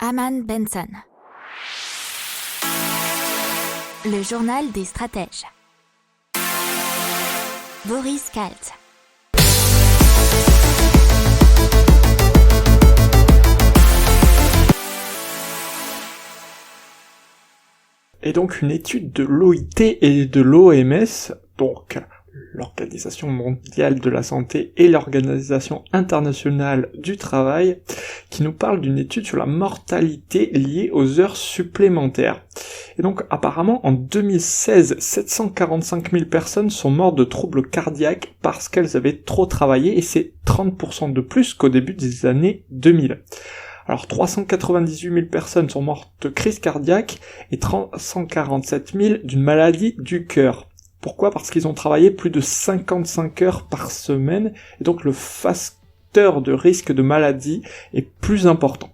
Aman Benson. Le journal des stratèges. Boris Kalt. Et donc une étude de l'OIT et de l'OMS, donc l'Organisation mondiale de la santé et l'Organisation internationale du travail, qui nous parle d'une étude sur la mortalité liée aux heures supplémentaires. Et donc apparemment en 2016, 745 000 personnes sont mortes de troubles cardiaques parce qu'elles avaient trop travaillé, et c'est 30% de plus qu'au début des années 2000. Alors 398 000 personnes sont mortes de crise cardiaque et 347 000 d'une maladie du cœur. Pourquoi ? Parce qu'ils ont travaillé plus de 55 heures par semaine, et donc le facteur de risque de maladie est plus important.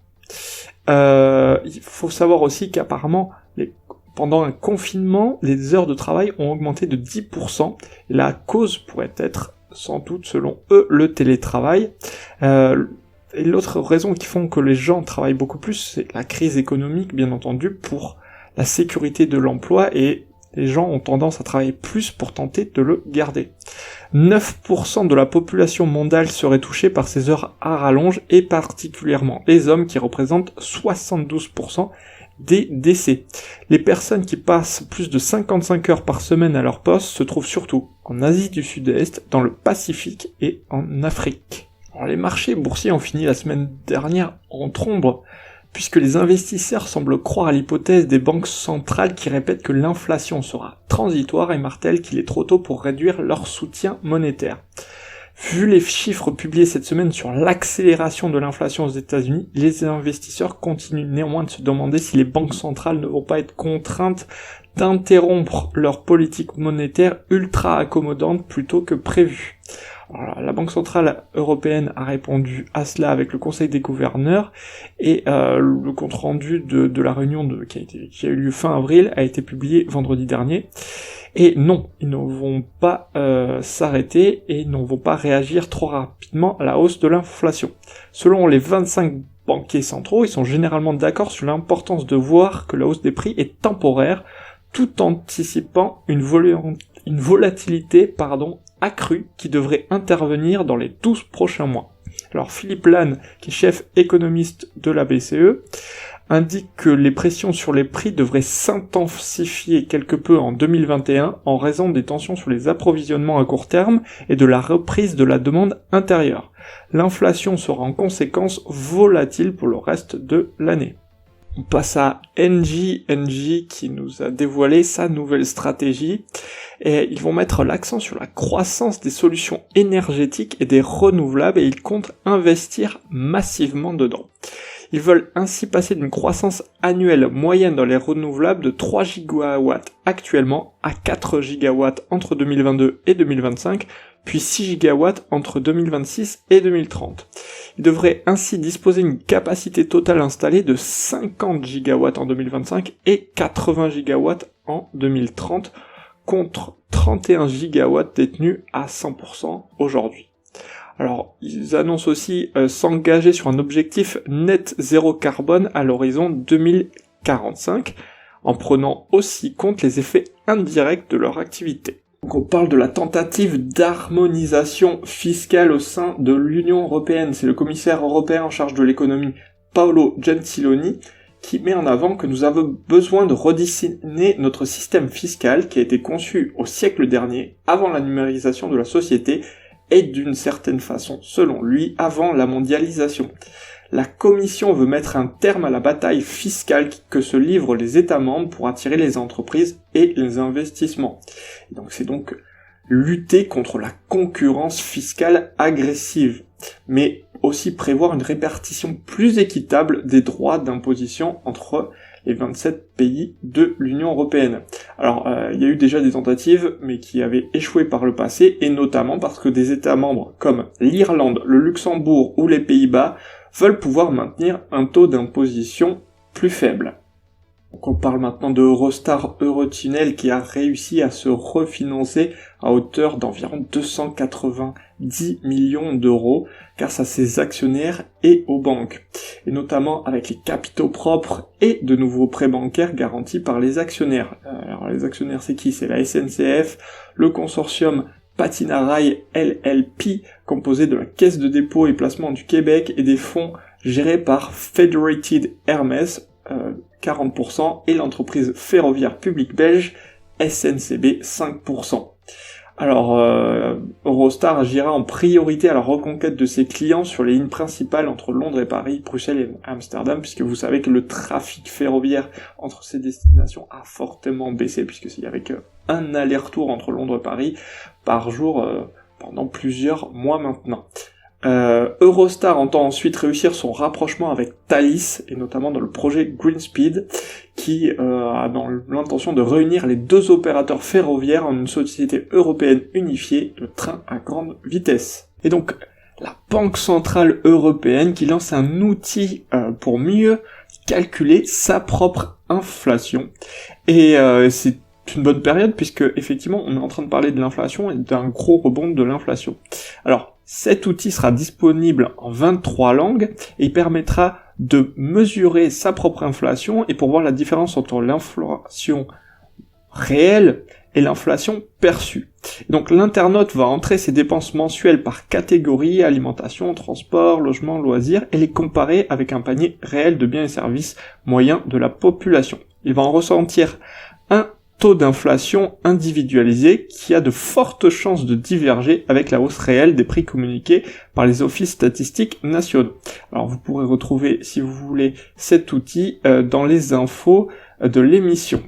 Il faut savoir aussi qu'apparemment, pendant un confinement, les heures de travail ont augmenté de 10%, et la cause pourrait être, sans doute selon eux, le télétravail. Et l'autre raison qui font que les gens travaillent beaucoup plus, c'est la crise économique, bien entendu, pour la sécurité de l'emploi, et les gens ont tendance à travailler plus pour tenter de le garder. 9% de la population mondiale serait touchée par ces heures à rallonge, et particulièrement les hommes qui représentent 72% des décès. Les personnes qui passent plus de 55 heures par semaine à leur poste se trouvent surtout en Asie du Sud-Est, dans le Pacifique et en Afrique. Alors, les marchés boursiers ont fini la semaine dernière en trombe, puisque les investisseurs semblent croire à l'hypothèse des banques centrales qui répètent que l'inflation sera transitoire et martèlent qu'il est trop tôt pour réduire leur soutien monétaire. Vu les chiffres publiés cette semaine sur l'accélération de l'inflation aux États-Unis, les investisseurs continuent néanmoins de se demander si les banques centrales ne vont pas être contraintes d'interrompre leur politique monétaire ultra accommodante plutôt que prévu. Alors, la Banque Centrale Européenne a répondu à cela avec le Conseil des gouverneurs, et le compte-rendu de la réunion qui a eu lieu fin avril a été publié vendredi dernier. Et non, ils ne vont pas s'arrêter et ils ne vont pas réagir trop rapidement à la hausse de l'inflation. Selon les 25 banquiers centraux, ils sont généralement d'accord sur l'importance de voir que la hausse des prix est temporaire, tout en anticipant une volatilité accrue qui devrait intervenir dans les 12 prochains mois. Alors Philippe Lane, qui est chef économiste de la BCE, indique que les pressions sur les prix devraient s'intensifier quelque peu en 2021 en raison des tensions sur les approvisionnements à court terme et de la reprise de la demande intérieure. L'inflation sera en conséquence volatile pour le reste de l'année. On passe à Engie qui nous a dévoilé sa nouvelle stratégie, et ils vont mettre l'accent sur la croissance des solutions énergétiques et des renouvelables, et ils comptent investir massivement dedans. Ils veulent ainsi passer d'une croissance annuelle moyenne dans les renouvelables de 3 gigawatts actuellement à 4 gigawatts entre 2022 et 2025, puis 6 gigawatts entre 2026 et 2030. Ils devraient ainsi disposer d'une capacité totale installée de 50 gigawatts en 2025 et 80 gigawatts en 2030, contre 31 gigawatts détenus à 100% aujourd'hui. Alors, ils annoncent aussi s'engager sur un objectif net zéro carbone à l'horizon 2045, en prenant aussi compte les effets indirects de leur activité. Donc on parle de la tentative d'harmonisation fiscale au sein de l'Union européenne. C'est le commissaire européen en charge de l'économie, Paolo Gentiloni, qui met en avant que nous avons besoin de redessiner notre système fiscal qui a été conçu au siècle dernier, avant la numérisation de la société, et d'une certaine façon, selon lui, avant la mondialisation. La Commission veut mettre un terme à la bataille fiscale que se livrent les États membres pour attirer les entreprises et les investissements. Et donc c'est donc lutter contre la concurrence fiscale agressive, mais aussi prévoir une répartition plus équitable des droits d'imposition entre les 27 pays de l'Union européenne. Alors, il y a eu déjà des tentatives, mais qui avaient échoué par le passé, et notamment parce que des États membres comme l'Irlande, le Luxembourg ou les Pays-Bas veulent pouvoir maintenir un taux d'imposition plus faible. Donc on parle maintenant de Eurostar Eurotunnel qui a réussi à se refinancer à hauteur d'environ 290 millions d'euros grâce à ses actionnaires et aux banques, et notamment avec les capitaux propres et de nouveaux prêts bancaires garantis par les actionnaires. Alors les actionnaires c'est qui ? C'est la SNCF, le consortium Patinarail LLP, composé de la Caisse de dépôt et placement du Québec et des fonds gérés par Federated Hermes, 40%, et l'entreprise ferroviaire publique belge SNCB 5%. Alors, Eurostar agira en priorité à la reconquête de ses clients sur les lignes principales entre Londres et Paris, Bruxelles et Amsterdam, puisque vous savez que le trafic ferroviaire entre ces destinations a fortement baissé, puisque s'il y avait qu'un aller-retour entre Londres et Paris par jour pendant plusieurs mois maintenant. Eurostar entend ensuite réussir son rapprochement avec Thalys, et notamment dans le projet Greenspeed, qui a dans l'intention de réunir les deux opérateurs ferroviaires en une société européenne unifiée de trains à grande vitesse. Et donc, la Banque Centrale Européenne qui lance un outil pour mieux calculer sa propre inflation. Et c'est une bonne période puisque, effectivement, on est en train de parler de l'inflation et d'un gros rebond de l'inflation. Alors, cet outil sera disponible en 23 langues et il permettra de mesurer sa propre inflation et pour voir la différence entre l'inflation réelle et l'inflation perçue. Donc l'internaute va entrer ses dépenses mensuelles par catégorie, alimentation, transport, logement, loisirs, et les comparer avec un panier réel de biens et services moyens de la population. Il va en ressentir un taux d'inflation individualisé qui a de fortes chances de diverger avec la hausse réelle des prix communiqués par les offices statistiques nationaux. Alors vous pourrez retrouver, si vous voulez, cet outil dans les infos de l'émission.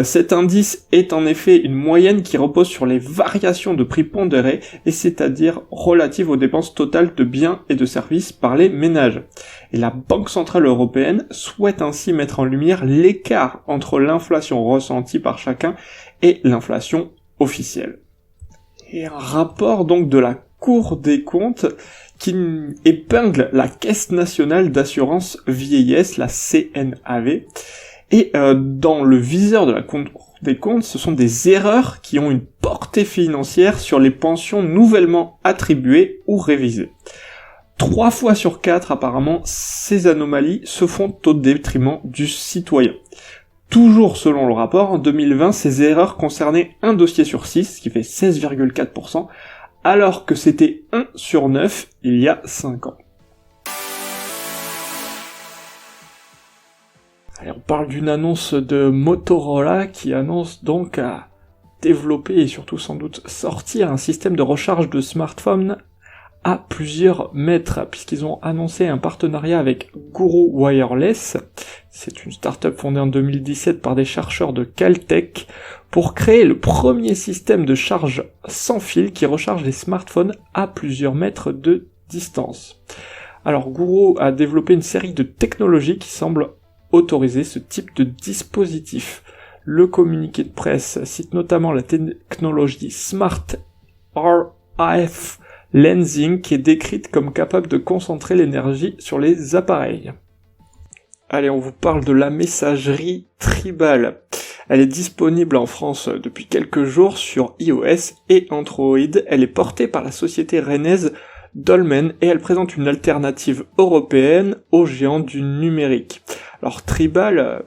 Cet indice est en effet une moyenne qui repose sur les variations de prix pondérés, et c'est-à-dire relatives aux dépenses totales de biens et de services par les ménages. Et la Banque Centrale Européenne souhaite ainsi mettre en lumière l'écart entre l'inflation ressentie par chacun et l'inflation officielle. Et un rapport donc de la Cour des comptes qui épingle la Caisse nationale d'assurance vieillesse, la CNAV, et dans le viseur de la Cour des comptes, ce sont des erreurs qui ont une portée financière sur les pensions nouvellement attribuées ou révisées. 3 fois sur 4, apparemment, ces anomalies se font au détriment du citoyen. Toujours selon le rapport, en 2020, ces erreurs concernaient un dossier sur 6, ce qui fait 16,4%, alors que c'était 1 sur 9 il y a 5 ans. Allez, on parle d'une annonce de Motorola qui annonce donc à développer et surtout sans doute sortir un système de recharge de smartphone à plusieurs mètres, puisqu'ils ont annoncé un partenariat avec Guru Wireless. C'est une start-up fondée en 2017 par des chercheurs de Caltech pour créer le premier système de charge sans fil qui recharge les smartphones à plusieurs mètres de distance. Alors Guru a développé une série de technologies qui semblent autoriser ce type de dispositif. Le communiqué de presse cite notamment la technologie Smart RF Lensing qui est décrite comme capable de concentrer l'énergie sur les appareils. Allez, on vous parle de la messagerie Tribal. Elle est disponible en France depuis quelques jours sur iOS et Android. Elle est portée par la société rennaise Dolmen et elle présente une alternative européenne aux géants du numérique. Alors Tribal,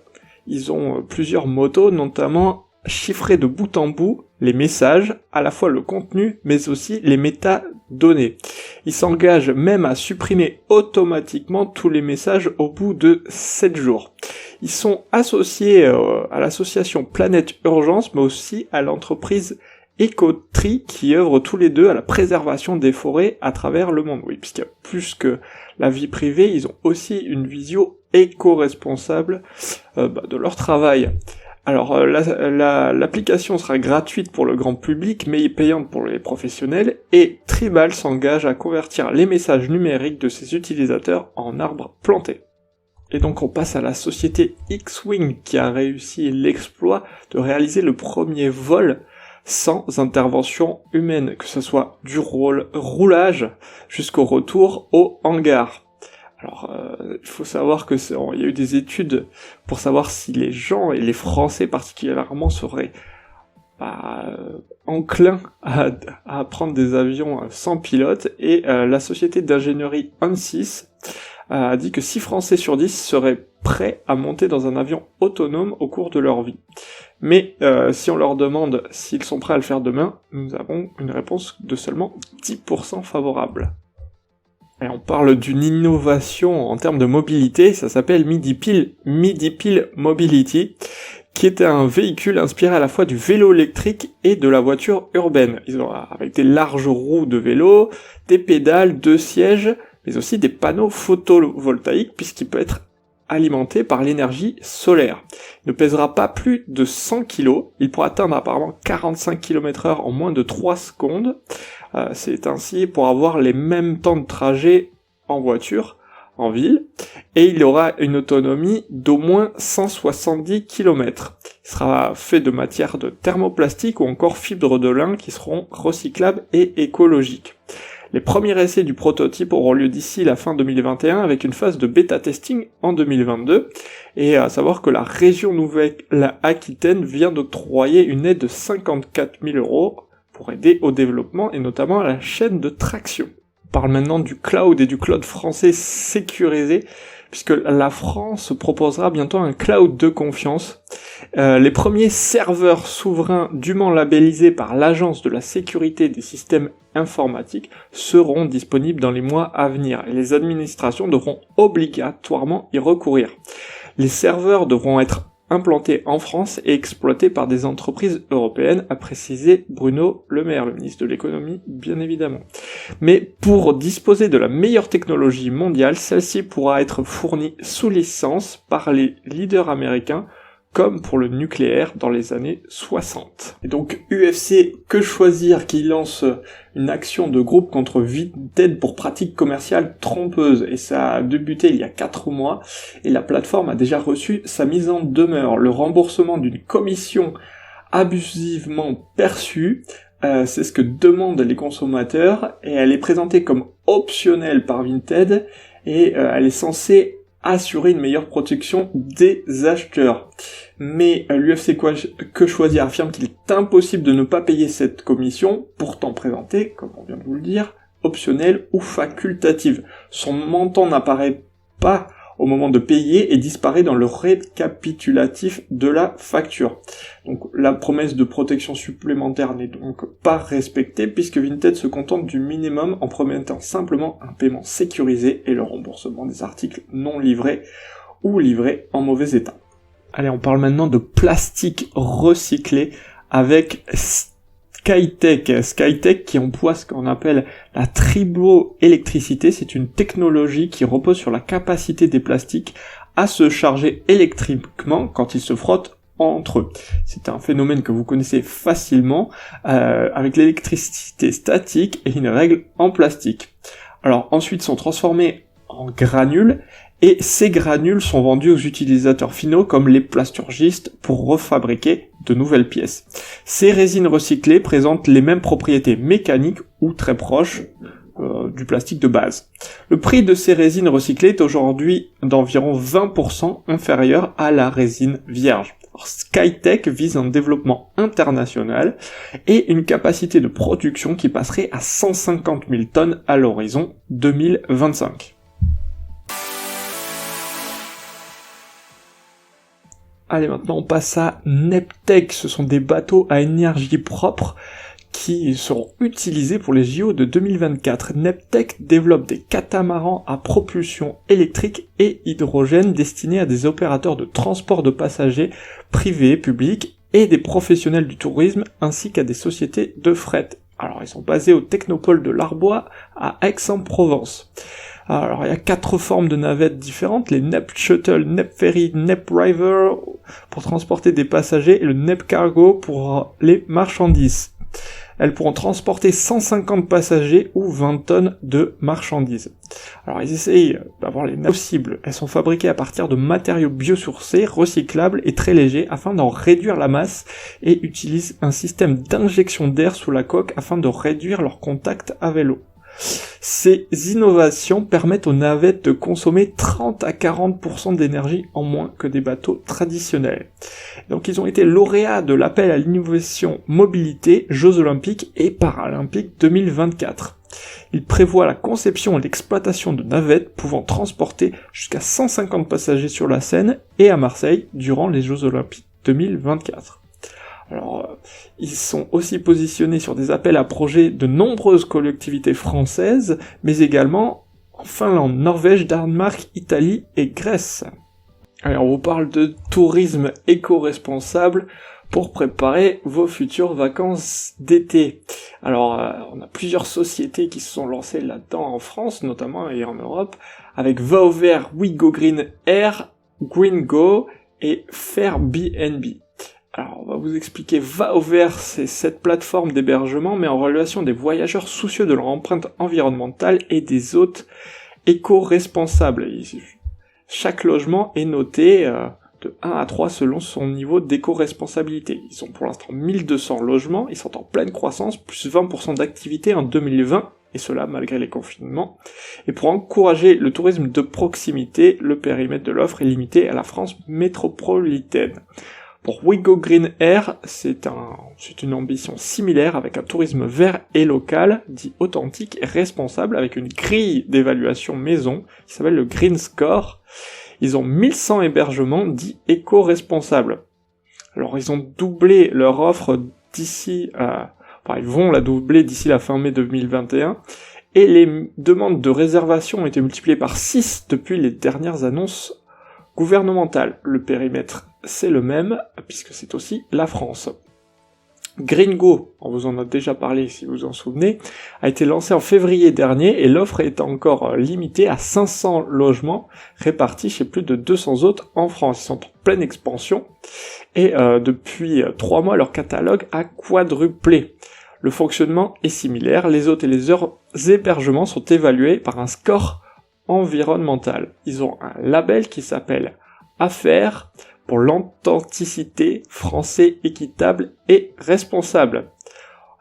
ils ont plusieurs motos, notamment chiffrer de bout en bout les messages, à la fois le contenu, mais aussi les métadonnées. Ils s'engagent même à supprimer automatiquement tous les messages au bout de 7 jours. Ils sont associés à l'association Planète Urgence, mais aussi à l'entreprise Ecotree, qui œuvrent tous les deux à la préservation des forêts à travers le monde. Oui, puisqu'il y a plus que la vie privée, ils ont aussi une vision éco-responsable de leur travail. Alors l'application sera gratuite pour le grand public, mais payante pour les professionnels, et Tribal s'engage à convertir les messages numériques de ses utilisateurs en arbres plantés. Et donc on passe à la société X-Wing qui a réussi l'exploit de réaliser le premier vol sans intervention humaine, que ce soit du roulage jusqu'au retour au hangar. Alors, il faut savoir que il y a eu des études pour savoir si les gens, et les Français particulièrement, seraient enclins à prendre des avions sans pilote, et la société d'ingénierie ANSYS a dit que 6 Français sur 10 seraient prêts à monter dans un avion autonome au cours de leur vie. Mais si on leur demande s'ils sont prêts à le faire demain, nous avons une réponse de seulement 10% favorable. Et on parle d'une innovation en termes de mobilité, ça s'appelle Midipil Mobility, qui était un véhicule inspiré à la fois du vélo électrique et de la voiture urbaine. Ils ont avec des larges roues de vélo, des pédales, 2 sièges, mais aussi des panneaux photovoltaïques puisqu'il peut être alimenté par l'énergie solaire. Il ne pèsera pas plus de 100 kg, il pourra atteindre apparemment 45 km/h en moins de 3 secondes. C'est ainsi pour avoir les mêmes temps de trajet en voiture, en ville, et il aura une autonomie d'au moins 170 km. Il sera fait de matière de thermoplastique ou encore fibres de lin qui seront recyclables et écologiques. Les premiers essais du prototype auront lieu d'ici la fin 2021 avec une phase de bêta-testing en 2022, et à savoir que la région Nouvelle-Aquitaine vient d'octroyer une aide de 54 000 € pour aider au développement et notamment à la chaîne de traction. On parle maintenant du cloud et du cloud français sécurisé, puisque la France proposera bientôt un cloud de confiance. Les premiers serveurs souverains dûment labellisés par l'Agence de la sécurité des systèmes informatiques seront disponibles dans les mois à venir, et les administrations devront obligatoirement y recourir. Les serveurs devront être implantés en France et exploités par des entreprises européennes, a précisé Bruno Le Maire, le ministre de l'économie, bien évidemment. Mais pour disposer de la meilleure technologie mondiale, celle-ci pourra être fournie sous licence par les leaders américains, comme pour le nucléaire dans les années 60. Et donc UFC Que Choisir qui lance une action de groupe contre Vinted pour pratiques commerciales trompeuses, et ça a débuté il y a 4 mois, et la plateforme a déjà reçu sa mise en demeure, le remboursement d'une commission abusivement perçue. C'est ce que demandent les consommateurs, et elle est présentée comme optionnelle par Vinted, et elle est censée assurer une meilleure protection des acheteurs. Mais l'UFC Que Choisir affirme qu'il est impossible de ne pas payer cette commission, pourtant présentée, comme on vient de vous le dire, optionnelle ou facultative. Son montant n'apparaît pas au moment de payer et disparaît dans le récapitulatif de la facture. Donc la promesse de protection supplémentaire n'est donc pas respectée puisque Vinted se contente du minimum en promettant simplement un paiement sécurisé et le remboursement des articles non livrés ou livrés en mauvais état. Allez, on parle maintenant de plastique recyclé avec Skytech qui emploie ce qu'on appelle la triboélectricité. C'est une technologie qui repose sur la capacité des plastiques à se charger électriquement quand ils se frottent entre eux. C'est un phénomène que vous connaissez facilement avec l'électricité statique et une règle en plastique. Alors ensuite sont transformés en granules, et ces granules sont vendus aux utilisateurs finaux comme les plasturgistes pour refabriquer de nouvelles pièces. Ces résines recyclées présentent les mêmes propriétés mécaniques ou très proches du plastique de base. Le prix de ces résines recyclées est aujourd'hui d'environ 20% inférieur à la résine vierge. Alors, Skytech vise un développement international et une capacité de production qui passerait à 150 000 tonnes à l'horizon 2025. Allez, maintenant on passe à Neptec. Ce sont des bateaux à énergie propre qui seront utilisés pour les JO de 2024. Neptec développe des catamarans à propulsion électrique et hydrogène destinés à des opérateurs de transport de passagers privés, publics et des professionnels du tourisme ainsi qu'à des sociétés de fret. Alors ils sont basés au Technopole de l'Arbois à Aix-en-Provence. Alors il y a 4 formes de navettes différentes, les Nep Shuttle, Nep Ferry, Nep River pour transporter des passagers et le Nep Cargo pour les marchandises. Elles pourront transporter 150 passagers ou 20 tonnes de marchandises. Alors ils essayent d'avoir les navettes possibles. Elles sont fabriquées à partir de matériaux biosourcés, recyclables et très légers afin d'en réduire la masse et utilisent un système d'injection d'air sous la coque afin de réduire leur contact avec l'eau. Ces innovations permettent aux navettes de consommer 30 à 40% d'énergie en moins que des bateaux traditionnels. Donc ils ont été lauréats de l'appel à l'innovation mobilité Jeux Olympiques et Paralympiques 2024. Ils prévoient la conception et l'exploitation de navettes pouvant transporter jusqu'à 150 passagers sur la Seine et à Marseille durant les Jeux Olympiques 2024. Alors, ils sont aussi positionnés sur des appels à projets de nombreuses collectivités françaises, mais également en Finlande, Norvège, Danemark, Italie et Grèce. Alors, on vous parle de tourisme éco-responsable pour préparer vos futures vacances d'été. Alors, on a plusieurs sociétés qui se sont lancées là-dedans en France, notamment, et en Europe, avec Va au Vert, WeGo Green Air, GreenGo et Fairbnb. Alors, on va vous expliquer. Va au Vert, c'est cette plateforme d'hébergement, mais en relation des voyageurs soucieux de leur empreinte environnementale et des hôtes éco-responsables. Chaque logement est noté de 1 à 3 selon son niveau d'éco-responsabilité. Ils ont pour l'instant 1200 logements, ils sont en pleine croissance, plus 20% d'activité en 2020, et cela malgré les confinements. Et pour encourager le tourisme de proximité, le périmètre de l'offre est limité à la France métropolitaine. Pour WeGo Green Air, c'est une ambition similaire avec un tourisme vert et local, dit authentique et responsable, avec une grille d'évaluation maison qui s'appelle le Green Score. Ils ont 1100 hébergements dits éco-responsables. Alors ils ont doublé leur offre ils vont la doubler d'ici la fin mai 2021, et les demandes de réservation ont été multipliées par 6 depuis les dernières annonces gouvernementales. Le périmètre, c'est le même, puisque c'est aussi la France. GreenGo, on vous en a déjà parlé si vous en souvenez, a été lancé en février dernier et l'offre est encore limitée à 500 logements répartis chez plus de 200 hôtes en France. Ils sont en pleine expansion et depuis 3 mois leur catalogue a quadruplé. Le fonctionnement est similaire, les hôtes et les hébergements sont évalués par un score environnemental. Ils ont un label qui s'appelle AFFAIRE pour l'authenticité, français équitable et responsable.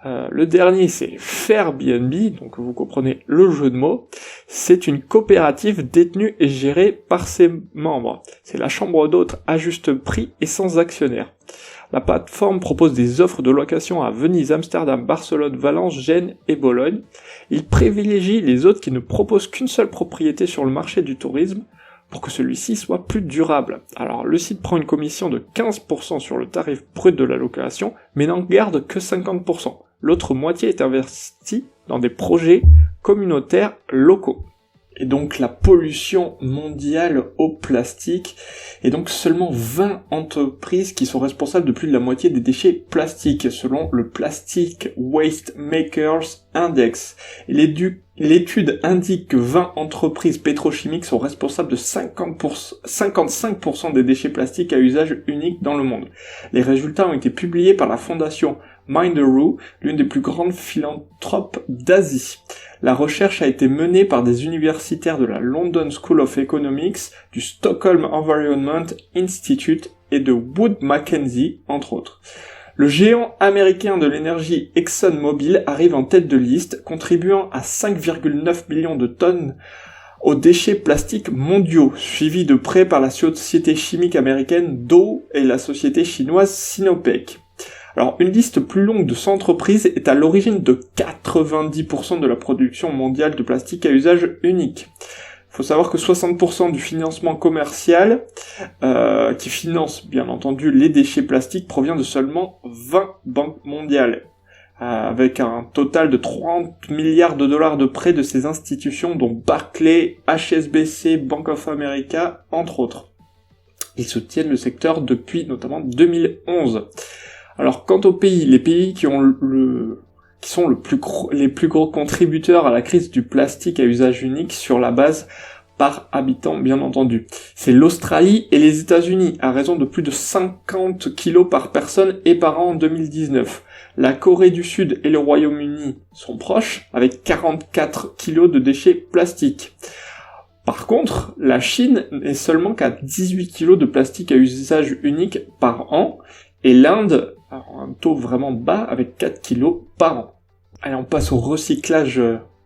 Le dernier c'est Fairbnb, donc vous comprenez le jeu de mots, c'est une coopérative détenue et gérée par ses membres. C'est la chambre d'hôtes à juste prix et sans actionnaire. La plateforme propose des offres de location à Venise, Amsterdam, Barcelone, Valence, Gênes et Bologne. Il privilégie les hôtes qui ne proposent qu'une seule propriété sur le marché du tourisme pour que celui-ci soit plus durable. Alors le site prend une commission de 15% sur le tarif brut de la location, mais n'en garde que 50%. L'autre moitié est investie dans des projets communautaires locaux. Et donc la pollution mondiale au plastique, et donc seulement 20 entreprises qui sont responsables de plus de la moitié des déchets plastiques, selon le Plastic Waste Makers Index. Et l'étude indique que 20 entreprises pétrochimiques sont responsables de 55% des déchets plastiques à usage unique dans le monde. Les résultats ont été publiés par la fondation Minderoo, l'une des plus grandes philanthropes d'Asie. La recherche a été menée par des universitaires de la London School of Economics, du Stockholm Environment Institute et de Wood Mackenzie, entre autres. Le géant américain de l'énergie ExxonMobil arrive en tête de liste, contribuant à 5,9 millions de tonnes aux déchets plastiques mondiaux, suivi de près par la société chimique américaine Dow et la société chinoise Sinopec. Alors, une liste plus longue de 100 entreprises est à l'origine de 90% de la production mondiale de plastique à usage unique. Il faut savoir que 60% du financement commercial, qui finance bien entendu les déchets plastiques, provient de seulement 20 banques mondiales, avec un total de 30 milliards de dollars de prêts de ces institutions, dont Barclays, HSBC, Bank of America, entre autres. Ils soutiennent le secteur depuis notamment 2011. Alors, quant aux pays, les pays qui sont les plus gros contributeurs à la crise du plastique à usage unique sur la base par habitant, bien entendu, c'est l'Australie et les États-Unis, à raison de plus de 50 kilos par personne et par an en 2019. La Corée du Sud et le Royaume-Uni sont proches, avec 44 kilos de déchets plastiques. Par contre, la Chine n'est seulement qu'à 18 kilos de plastique à usage unique par an, et l'Inde a un taux vraiment bas avec 4 kilos par an. Allez, on passe au recyclage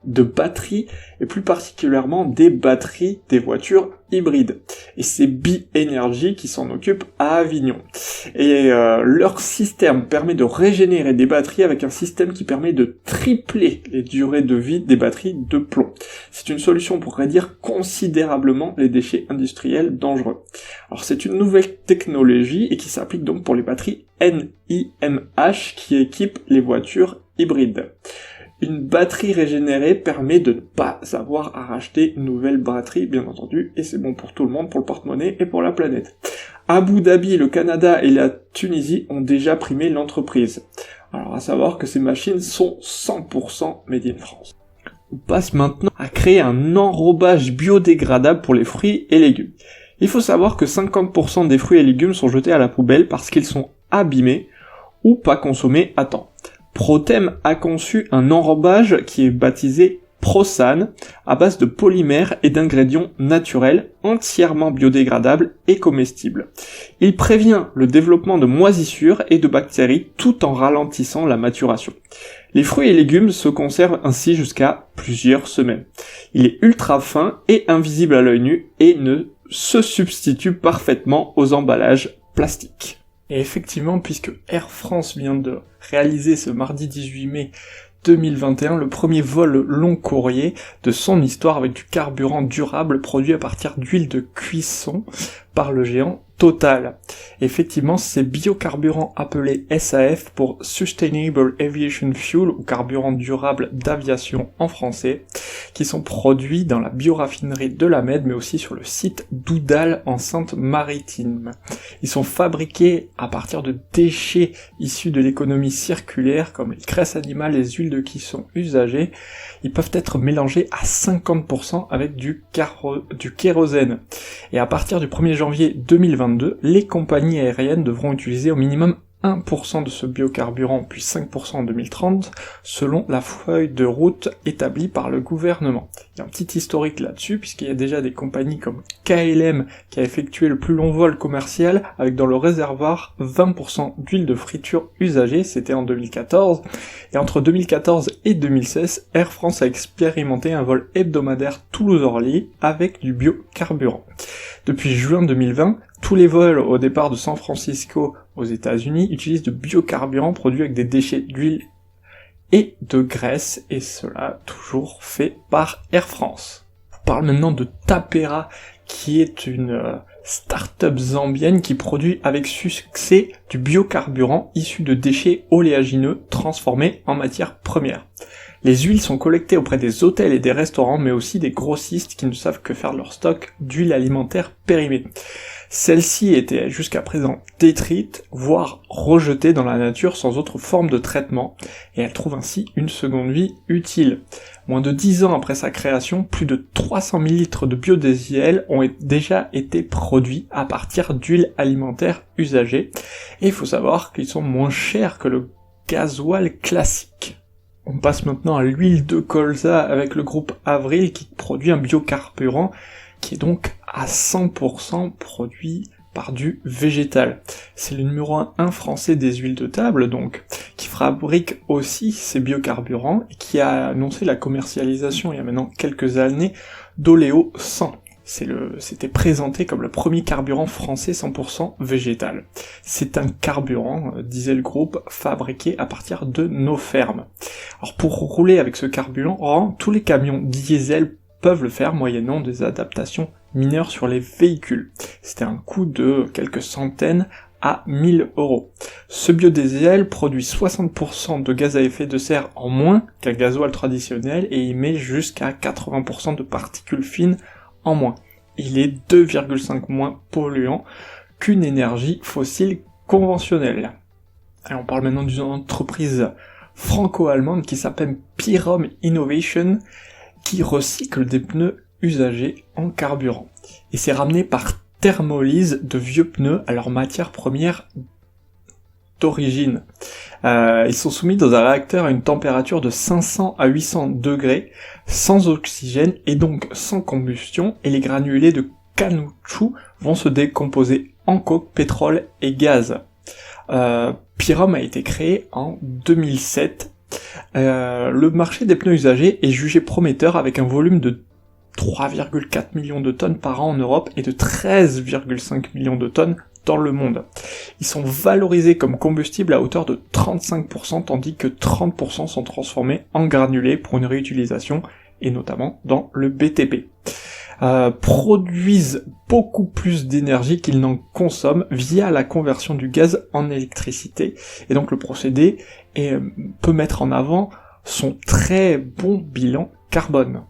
de batteries, et plus particulièrement des batteries des voitures hybrides. Et c'est Bi-Énergie qui s'en occupe à Avignon. Et leur système permet de régénérer des batteries avec un système qui permet de tripler les durées de vie des batteries de plomb. C'est une solution pour réduire considérablement les déchets industriels dangereux. Alors c'est une nouvelle technologie et qui s'applique donc pour les batteries NIMH qui équipent les voitures hybrides. Une batterie régénérée permet de ne pas avoir à racheter une nouvelle batterie, bien entendu, et c'est bon pour tout le monde, pour le porte-monnaie et pour la planète. Abu Dhabi, le Canada et la Tunisie ont déjà primé l'entreprise. Alors à savoir que ces machines sont 100% made in France. On passe maintenant à créer un enrobage biodégradable pour les fruits et légumes. Il faut savoir que 50% des fruits et légumes sont jetés à la poubelle parce qu'ils sont abîmés ou pas consommés à temps. Protem a conçu un enrobage qui est baptisé Prosan, à base de polymères et d'ingrédients naturels, entièrement biodégradables et comestibles. Il prévient le développement de moisissures et de bactéries tout en ralentissant la maturation. Les fruits et légumes se conservent ainsi jusqu'à plusieurs semaines. Il est ultra fin et invisible à l'œil nu et ne se substitue parfaitement aux emballages plastiques. Et effectivement, puisque Air France vient de réaliser ce mardi 18 mai 2021 le premier vol long courrier de son histoire avec du carburant durable produit à partir d'huile de cuisson par le géant Total. Effectivement, ces biocarburants appelés SAF pour Sustainable Aviation Fuel ou carburant durable d'aviation en français, qui sont produits dans la bioraffinerie de la Med mais aussi sur le site d'Oudal en Seine-Maritime. Ils sont fabriqués à partir de déchets issus de l'économie circulaire comme les graisses animales, les huiles de cuisson usagées. Ils peuvent être mélangés à 50% avec du kérosène. Et à partir du 1er janvier 2022, les compagnies aériennes devront utiliser au minimum 1% de ce biocarburant, puis 5% en 2030, selon la feuille de route établie par le gouvernement. Il y a un petit historique là-dessus, puisqu'il y a déjà des compagnies comme KLM qui a effectué le plus long vol commercial, avec dans le réservoir 20% d'huile de friture usagée, c'était en 2014, et entre 2014 et 2016, Air France a expérimenté un vol hebdomadaire Toulouse-Orly avec du biocarburant. Depuis juin 2020, tous les vols au départ de San Francisco aux États-Unis utilisent de biocarburants produits avec des déchets d'huile et de graisse, et cela toujours fait par Air France. On parle maintenant de Tapera, qui est une start-up zambienne qui produit avec succès du biocarburant issu de déchets oléagineux transformés en matière première. Les huiles sont collectées auprès des hôtels et des restaurants, mais aussi des grossistes qui ne savent que faire de leur stock d'huile alimentaire périmée. Celle-ci était jusqu'à présent détruite, voire rejetée dans la nature sans autre forme de traitement, et elle trouve ainsi une seconde vie utile. Moins de 10 ans après sa création, plus de 300 000 litres de biodiesel ont déjà été produits à partir d'huile alimentaire usagée, et il faut savoir qu'ils sont moins chers que le gasoil classique. On passe maintenant à l'huile de colza avec le groupe Avril qui produit un biocarburant qui est donc à 100% produit par du végétal. C'est le numéro 1 français des huiles de table, donc, qui fabrique aussi ces biocarburants et qui a annoncé la commercialisation il y a maintenant quelques années d'Oléo 100. C'était présenté comme le premier carburant français 100% végétal. C'est un carburant, disait le groupe, fabriqué à partir de nos fermes. Alors pour rouler avec ce carburant, tous les camions diesel peuvent le faire moyennant des adaptations mineures sur les véhicules. C'était un coût de quelques centaines à 1000 €. Ce biodiesel produit 60% de gaz à effet de serre en moins qu'un gasoil traditionnel et émet jusqu'à 80% de particules fines en moins. Il est 2,5 moins polluant qu'une énergie fossile conventionnelle. Alors on parle maintenant d'une entreprise franco-allemande qui s'appelle Pyrom Innovation, qui recycle des pneus usagés en carburant. Et c'est ramené par thermolyse de vieux pneus à leur matière première d'origine. Ils sont soumis dans un réacteur à une température de 500 à 800 degrés, sans oxygène et donc sans combustion, et les granulés de caoutchouc vont se décomposer en coke, pétrole et gaz. Pyrom a été créé en 2007 Le marché des pneus usagés est jugé prometteur avec un volume de 3,4 millions de tonnes par an en Europe et de 13,5 millions de tonnes dans le monde. Ils sont valorisés comme combustible à hauteur de 35%, tandis que 30% sont transformés en granulés pour une réutilisation, et notamment dans le BTP. Produisent beaucoup plus d'énergie qu'ils n'en consomment via la conversion du gaz en électricité, et donc le procédé peut mettre en avant son très bon bilan carbone.